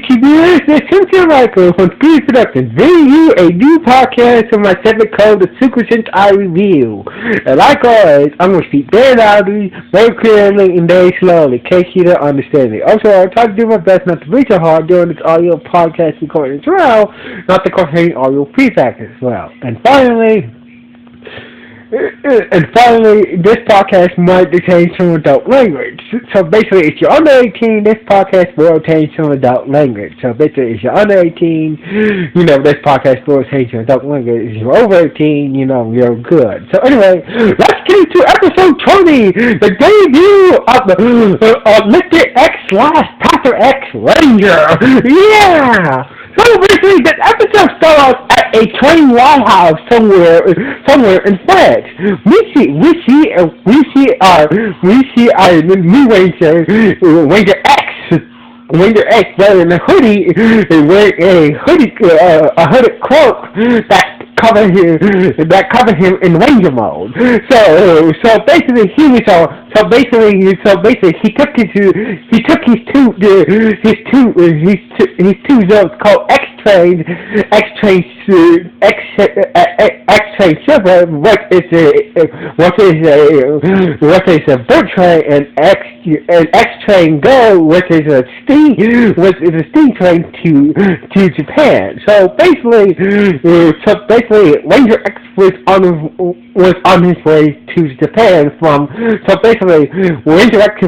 This is your Michael from Speed Productions, bringing you a new podcast from my segment called The Secret Since I Review. And like always, I'm going to speak very loudly, very clearly, and very slowly, in case you don't understand me. Also, I'll try to do my best not to be so hard during this audio podcast recording as well, not to cause any audio feedback as well. And finally, this podcast might contain some adult language. So basically, if you're under 18, this podcast will contain some adult language. So basically, if you're under 18, this podcast will contain some adult language. If you're over 18, you're good. So anyway, let's get into episode 20, the debut of the Mr. X/Patranger. Yeah! So basically, this episode starts at a train lighthouse somewhere in France. We see our new Ranger X wearing a hoodie, a hooded cloak that cover him in Ranger mode. So basically he took his two zones called X-Train Silver, what is a bird train, and X-Train Gold, which is a steam train to Japan. So basically Ranger X was on his way to Japan so basically Ranger X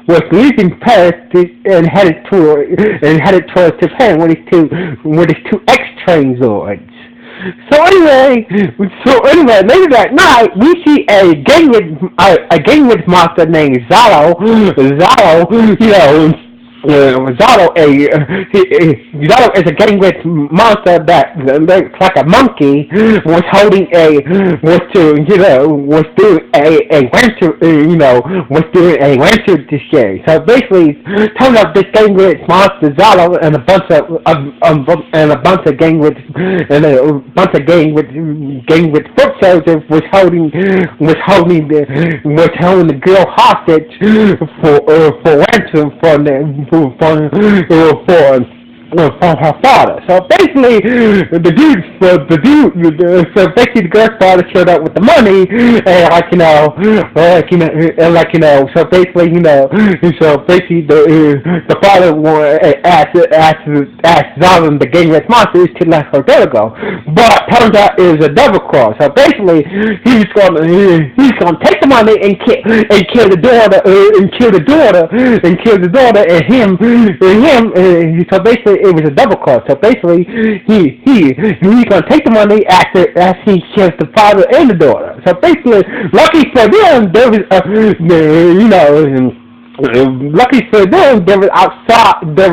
was leaving Paris and headed towards Japan with his two X-Train Zords. So anyway, later that night, we see a gangwidth monster named Zalo, Zalo is a gangwidth monster that looks like a monkey, was doing a rancher display. So basically, turns out this gangwidth monster Zalo and a bunch of gangwidth foot soldiers was holding the girl hostage for ransom from her father. So basically, the girl's father showed up with the money, and the father asked Zalem, the gangwidth monster, to let her daughter go. But turns out it was a double cross. So basically, he's gonna take the money and kill the daughter, and him. So basically, it was a double cross. So basically, he's gonna take the money after he kills the father and the daughter. So basically, lucky for them, they were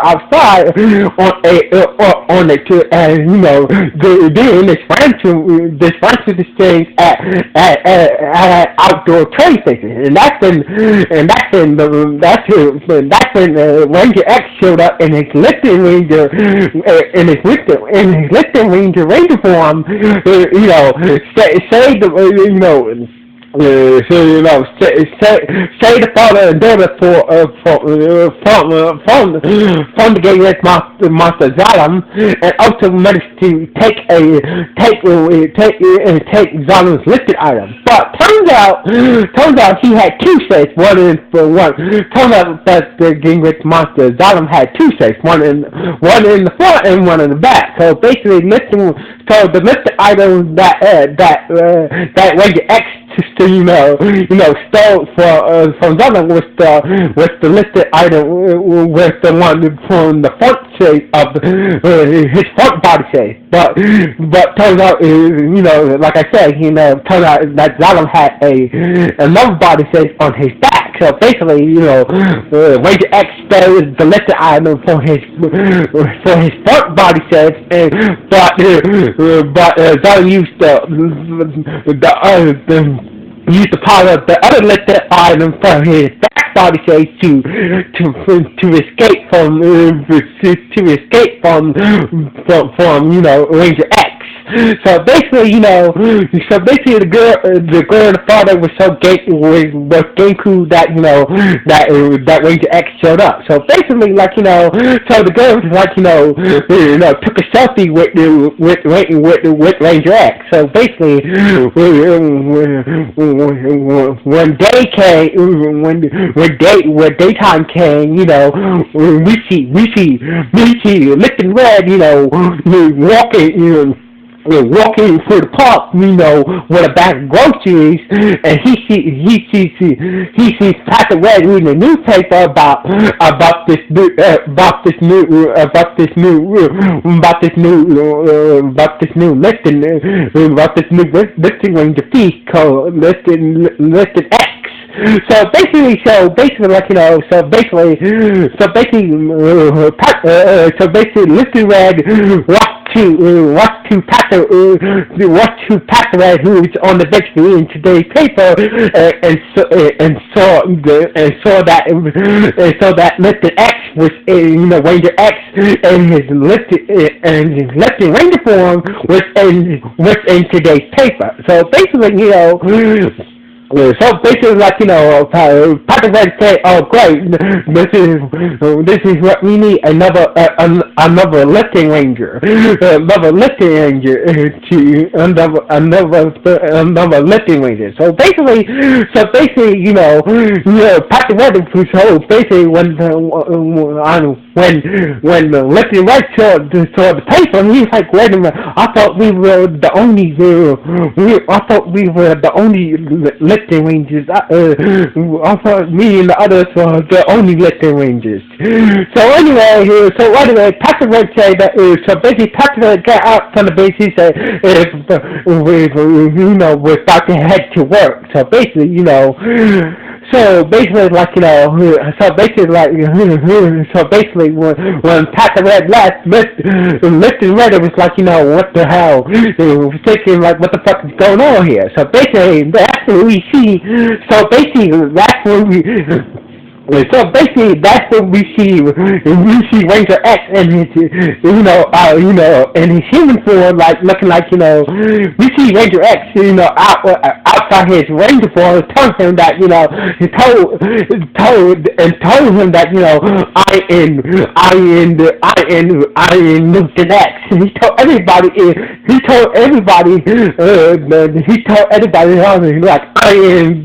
outside doing this ransom exchange at outdoor train stations, and that's when Ranger X showed up in his lifting ranger ranger form, say the father and daughter from the gangwidth monster Zalem, and also managed to take Zalem's listed items. But turns out he had two safes. Turns out that the gangwidth monster Zalem had two safes, one in the front and one in the back. So basically, the listed items that Ranger X stole from Zalem was the listed item was the one from the front shape of his front body shape. But turns out, like I said, turns out that Zalem had another body shape on his back. So basically, Ranger X stole the listed item for his front body shape, but Zalem used the power of the other listed item for his back body shape to escape from Ranger X. So basically, the girl and the father was so was cool that that Ranger X showed up. So basically, so the girl was took a selfie with Ranger X. So basically, when day came, when daytime came, we see Lipton Red, walking through the park, with a bag of groceries, and he sees Patrick Red reading a newspaper about this new listing ranger feast called listed X. So basically, Lipton Red watched to Patranger, who is on the victory in today's paper, and saw that Mr. X was Ranger X, and his listed Ranger form was in today's paper. So basically, Patranger said, "Oh, great! This is what we need, another lifting ranger, another lifting ranger." So basically, Patranger. So basically, when the lifting ranger saw the paper, he's like, "Wait a minute! I thought we were the only lifting rangers. I thought me and the others were the only lifting rangers." So anyway, Patranger said that. So basically, Patranger got out from the base. He said, we're about to head to work. So basically, when Patranger left, Lipton Red was like, what the hell? Was thinking like, what the fuck is going on here? So basically, that's when we see. So basically, that's when we. So basically, that's when we see Ranger X and his, and his human form, looking like, we see Ranger X, outside his Ranger form, told him that, he told him that, I am Lupin X. He told everybody, like, I am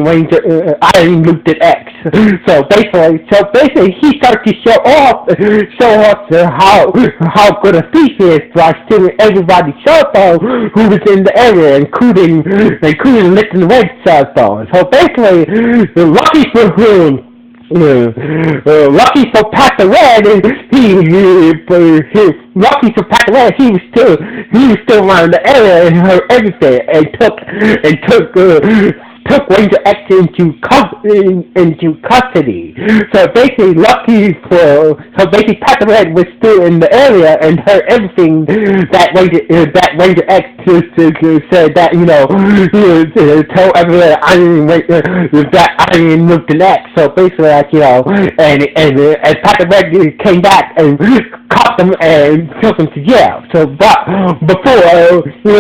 Ranger, I am Lupin X. So basically, he started to show off how good a thief he is by stealing everybody's cell phone who was in the area, including Lipton Red's cell phone. So basically, lucky for him. Lucky for Patranger, he was still around the area and heard everything, and took Ranger X into custody. So basically, Patranger was still in the area and heard everything that Ranger X said, that told everyone that I am Lupin X. So basically, and Patranger came back and caught them and took them to jail. So before he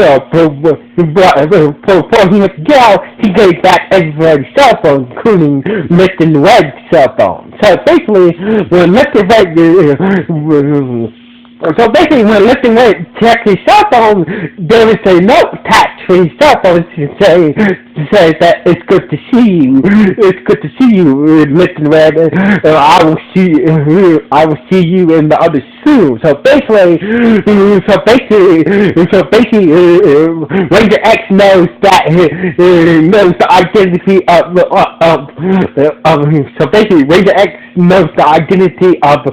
went to jail, he gave back everybody's cell phone, including Lipton Red's cell phone. So basically, when Lipton Red checked his cell phone, there was a note attached to his cell phone to say that it's good to see you. It's good to see you, Lipton Red. I will see you in the other soon. So basically, Ranger X knows the identity of. So basically, Ranger X knows the identity of.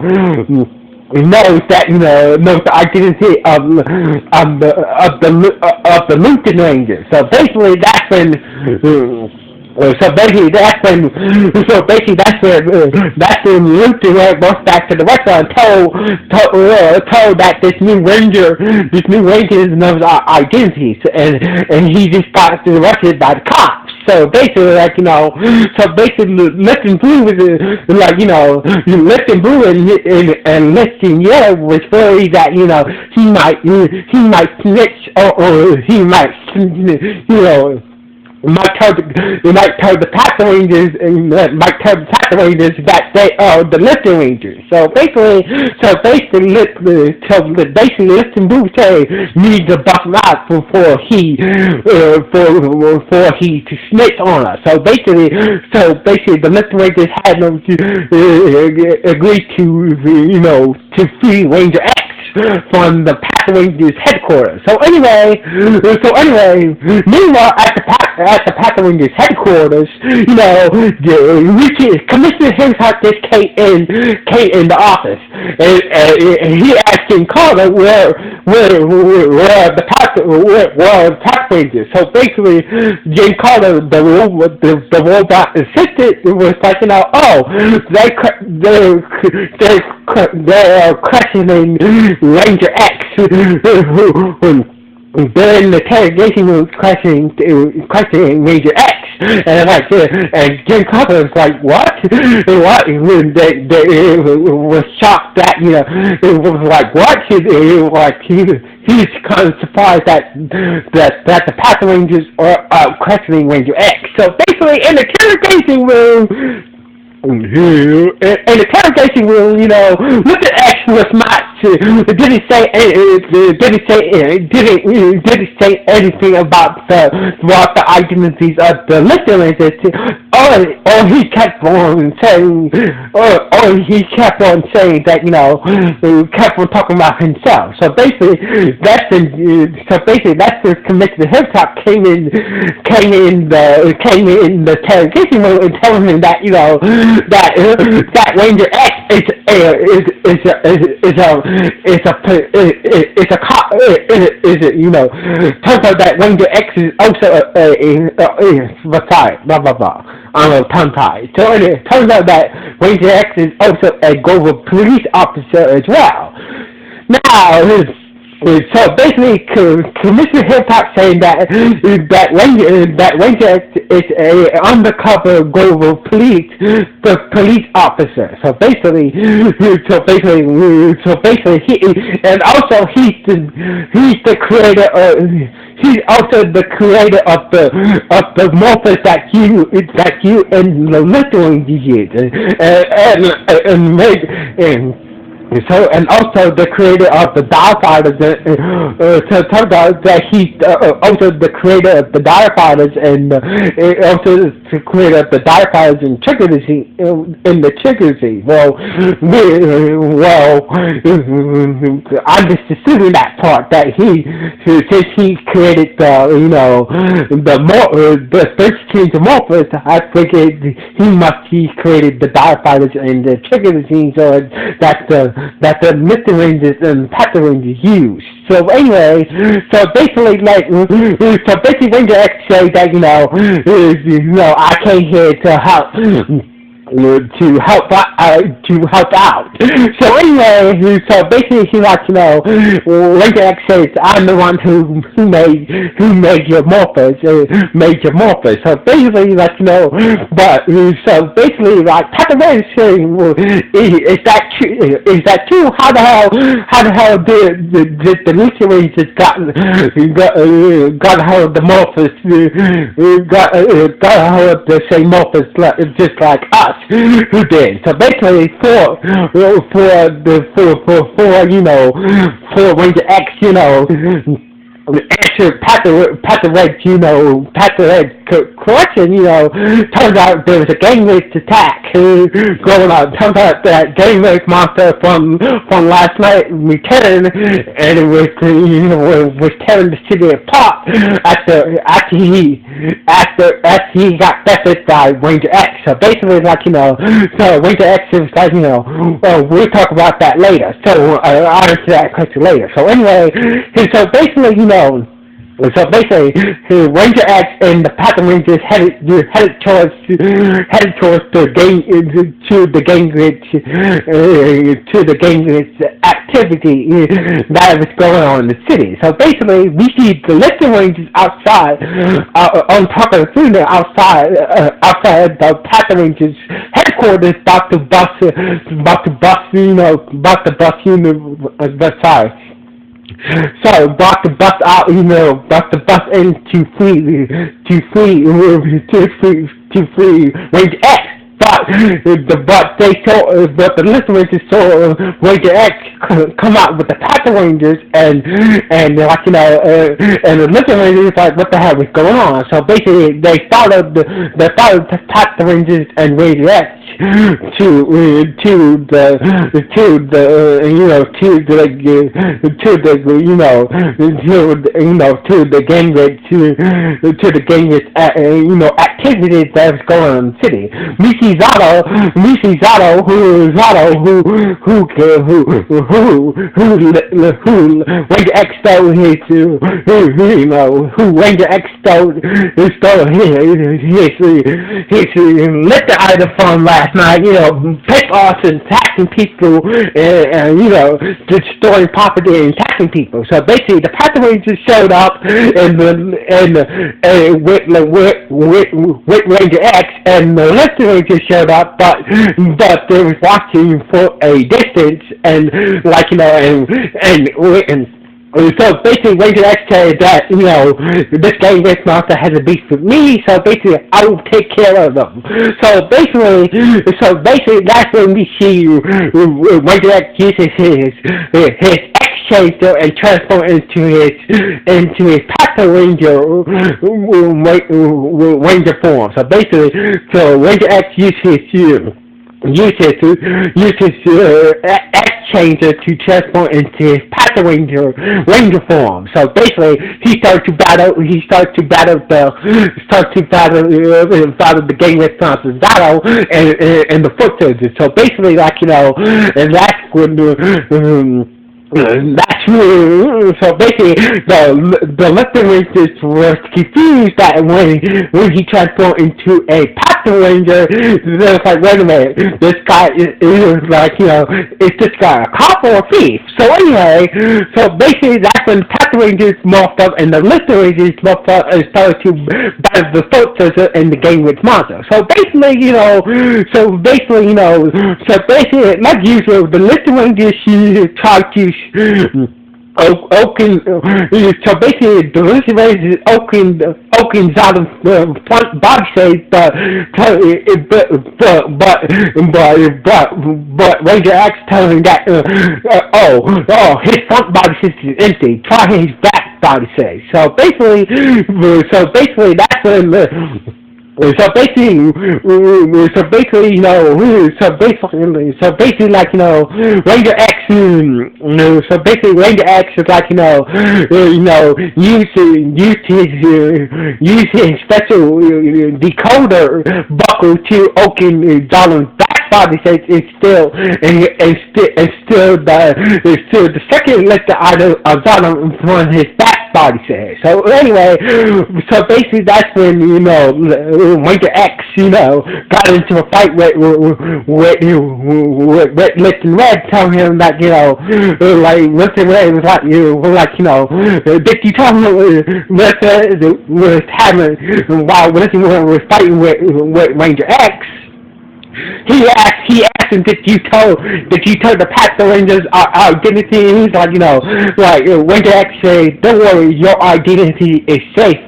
Knows the identity of the Lupinranger. So basically, that's when. That's when Lupinranger goes back to the restaurant and told that this new ranger knows our identities, and he just got arrested by the cops. So basically, like, so basically, Lifting Blue was like, Lifting Blue and Lifting Yellow was worried that, he might snitch, or he might, it might tell the Patrangers, and might tell the Patrangers that they are the Lifting Rangers. So basically, Lifting Blue say need to bust him out before he to snitch on us. So basically, the Lifting Rangers had them to agree to free Ranger X from the Patrangers headquarters. So anyway, meanwhile at the Patrangers headquarters, Commissioner Hilltop just came in the office, and he asked King Carter where the Patrangers. So basically, Jane Carter, the robot assistant, was like, they're questioning Ranger X, during the interrogation room, questioning Ranger X, and Jim Carter was like, what? What? They was shocked that, it was like, what? He's kind of surprised that the Patrangers are questioning Ranger X. So basically, in the interrogation room, Mr. X was not. Didn't say anything about the identities of the listeners. Or he kept on saying, that kept on talking about himself. So basically, that's the Commissioner Hilltop came in the interrogation room and telling him that that Ranger X turns out that Ranger X is also blah blah blah. I'm tongue-tied. So it turns out that Ranger X is also a global police officer as well. Now, so basically, Commissioner Hilltop saying that Ranger X is a undercover global police officer. So basically, he's the creator of. He's also the creator of the morphers that you and the littering use, and also the creator of the Direfighters. So turns out that he's also the creator of the Direfighters, and also the creator of the Direfighters in the Trigger Disease. Well, I'm just assuming that part that since he created the first change of morphers, I figured he created the Direfighters and the Trigger Disease, so that the Mr. Rangers and Patrangers use. So anyway, basically Ranger X say that I came here to help out. So anyway, basically he wants to know. Ranger X says, I'm the one who made your morphers, So basically, Patranger saying, is that true? How the hell did the Lucha Rangers got a hold of the morphers? Got a hold of the same morphers just like us. Who did? So basically, for Ranger X, answer Patranger correction, turns out there was a gang rape attack going on. Turns out that gang rape monster from last night returned, and it was was tearing the city apart after he got bested by Ranger X. So basically, so Ranger X is like, we'll talk about that later. So I'll answer that question later. So anyway, so basically, So basically, Ranger X and the Patranger headed towards the gang activity that was going on in the city. So basically, we see the Lupinrangers outside, on top of the scene outside the Patrangers headquarters, about to bust, sorry. So brought the bus out, brought the bus in to free Ranger X. But the listeners saw Ranger X come out with the Patrangers, and like and the listeners like, what the hell is going on? So basically, they followed the Patrangers and Ranger X to the gang activities that was going on in the city. Mishi Zato, who Ranger X stole his, who Ranger X stole his liquor item from last night, pickpockets and taxing people, and destroying property and taxing people. So basically, the Patranger showed up with Ranger X, and the Lupinranger showed up, but they was watching for a distance, and so basically, Ranger X said that, this gang race monster has a beef with me, so basically, I will take care of them. So basically, that's when we see Ranger X uses his X-Changer and transform into his Patranger Ranger form. So basically, Ranger X uses X-Changer to transform into his Patranger Ranger form. So basically, he starts to battle the gang response of Zato and the foot soldiers. So basically, and that's when so basically the Lupinrangers were confused that when he transformed into a Patranger, they was like, wait a minute, this guy is like, is this guy a cop or a thief? So anyway, so basically that's when Patrangers morphed up and the Lupinrangers morphed up and started to battle the foot soldier and the gang with monster. So basically, like usual, the Lupinrangers tried to so basically, the Lupinrangers Oaken's out of front body shape, but Ranger X tells him that his front body shape is empty. Try his back body shape. So basically, that's when. So basically, Ranger X, Ranger X is like, use his special decoder buckle to open Donald's back body shape is still the second letter item of Donald from his back body shape. So anyway, so basically that's when Ranger X, got into a fight with Listen Red, telling him that, Listen Red was like, did you tell him was having, while Listen Red was fighting with Ranger X, he asked him, did you tell the Patrangers our identity? And he's like, Ranger X said, don't worry, your identity is safe.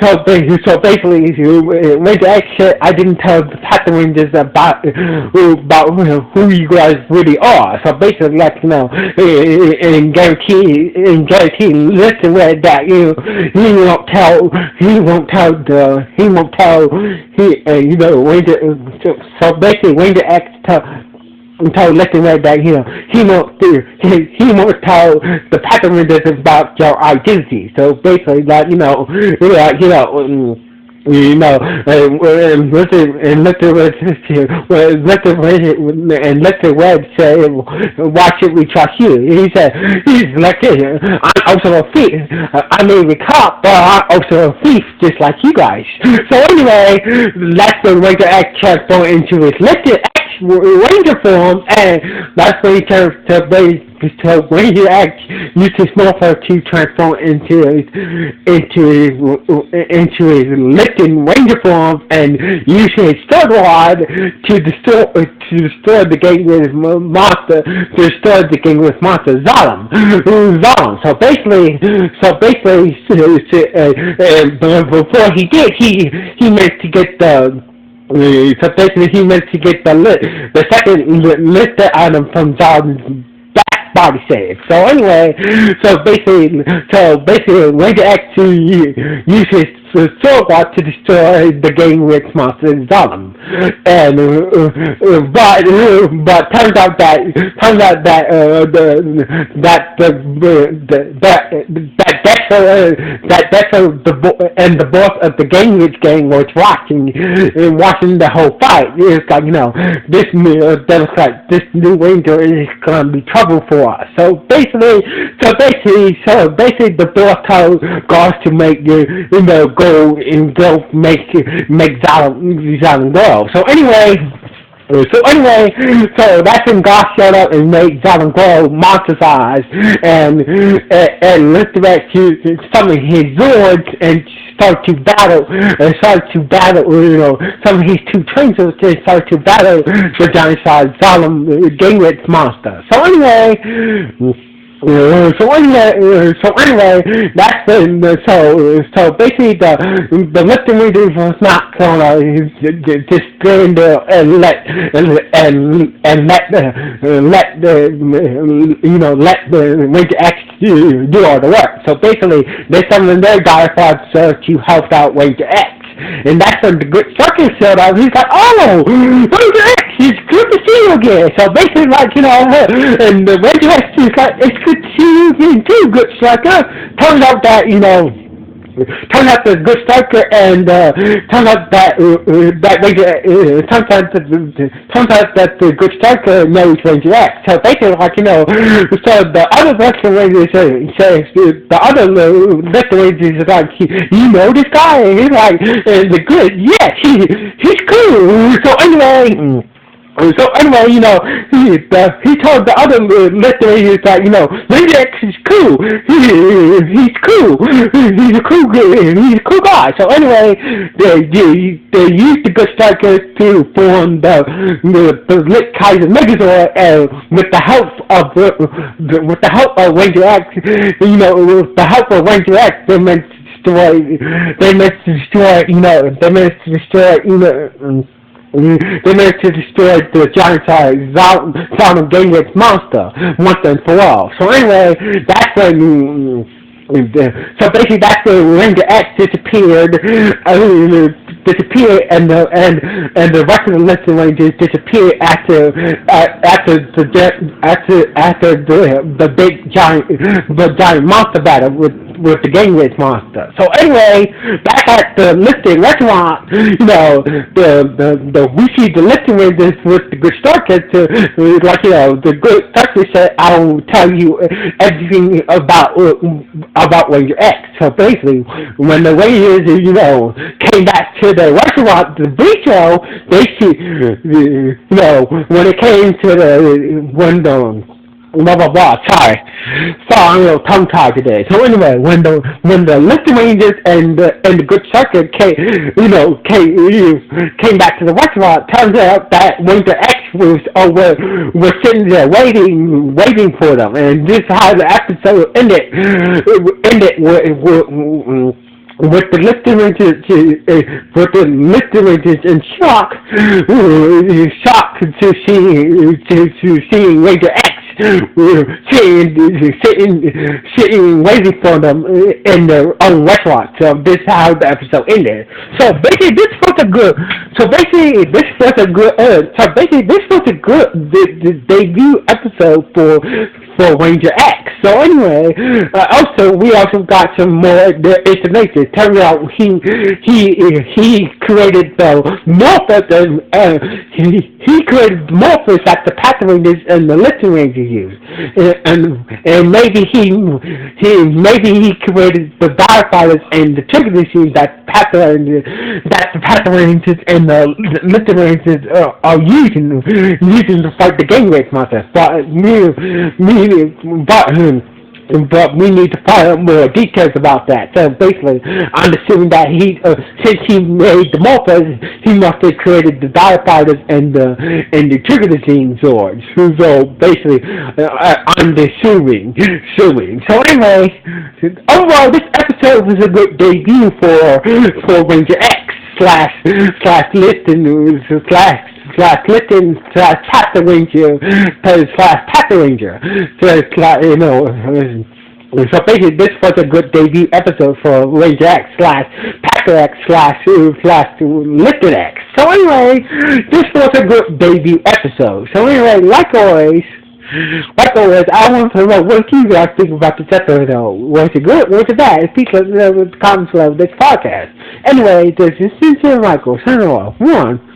So basically, Ranger X said, I didn't tell the Patrangers about who you guys really are. So basically, and guarantee, listen, that Ranger. So basically, Ranger X told Listen Red that he won't tell the Patrangers about your identity. So basically, you know, listen, Red say, why should we trust you? He's like, I'm also a thief. I may be a cop, but I'm also a thief, just like you guys. So anyway, that's when Ranger X transformed into his lifted X Ranger form, and that's when he turns to base. So Ranger X uses Morpher to transform into his lifting Ranger form and use his third rod to destroy the gang with monster Zalem. So basically, before he did, he meant to get the. So basically, he meant to get the second listed item from Zalem's body save. So anyway, Ranger X uses sword to destroy the gang with monster Zalem, and but turns out that the boss of the gang was watching the whole fight. It's like, this new Ranger is gonna be trouble for us. So basically the boss told guards to make go make Zalem go. So that's when God showed up and made Zalem grow monster size, and lifted back to summon his Zords and start to battle, some of his two trainers and start to battle the giant size Zalem Gangwitz monster. So anyway, that's so basically the lifting readers was not gonna just stand there and let the Ranger X do all the work. So basically they summoned their Diaphods to help out Ranger X. And that's when the good circus showed up. He's like, oh, Ranger X, it's good to see you again. So basically, and the Ranger X is like, it's good to see you again too, good striker. Turns out that, the good striker and turns out that the good striker knows Ranger X. So basically, so the other wrestling Rangers says the other wrestling Rangers is like, you know this guy? And he's like, the good, yes, he's cool. So anyway, he told the other listeners that, Ranger X is cool. He's cool. He's a cool guy. So anyway, they used the good striker to form the Lit Kaiser Megazord, and with the help of Ranger X, with the help of Ranger X, they managed to destroy the giant size Zalem Gangwitz monster once and for all. So anyway, that's when Ranger X disappeared, and the rest of the Listen Rangers disappeared after the big giant monster battle with the Gangwitz monster. So anyway, back at the Listing restaurant, we see the Listing Rangers with the good striker the good striker said, I'll tell you everything about Ranger X. So basically, when the Rangers, came back to the restaurant, the bistro, they see, when it came to sorry, I'm a little tongue tied today. So anyway, when the Listing Rangers and the good striker came back to the restaurant, turns out that Ranger X was sitting there waiting for them, and this is how the episode ended with the Listing Rangers in shock to seeing Ranger X sitting waiting for them in their own restaurant. So this is how the episode ended. So basically this was a good debut episode for for Ranger X. So anyway, also we also got some more information. Turns out he created the morphers he created morphers that the Patrangers and the Lupinranger use, and maybe he created the firefighters and the trigger machines that the Patrangers and the Lupinrangers are using to fight the gang rape monster. But we need to find out more details about that. So basically, I'm assuming that since he made the morphers, he must have created the firefighters and the trigger machine Zords. So basically, I'm assuming. So anyway, overall, this episode was a good debut for Ranger X slash Listen slash Patranger slash Patranger. So basically, this was a good debut episode for Ranger X slash Packer X slash Lipton X. So anyway, this was a good debut episode. So anyway, like always, I want to know what you guys think about this episode. Was it good? Was it bad? Please let me know in the comments below this podcast. Anyway, this is Sincere Michael. Signing off. 1.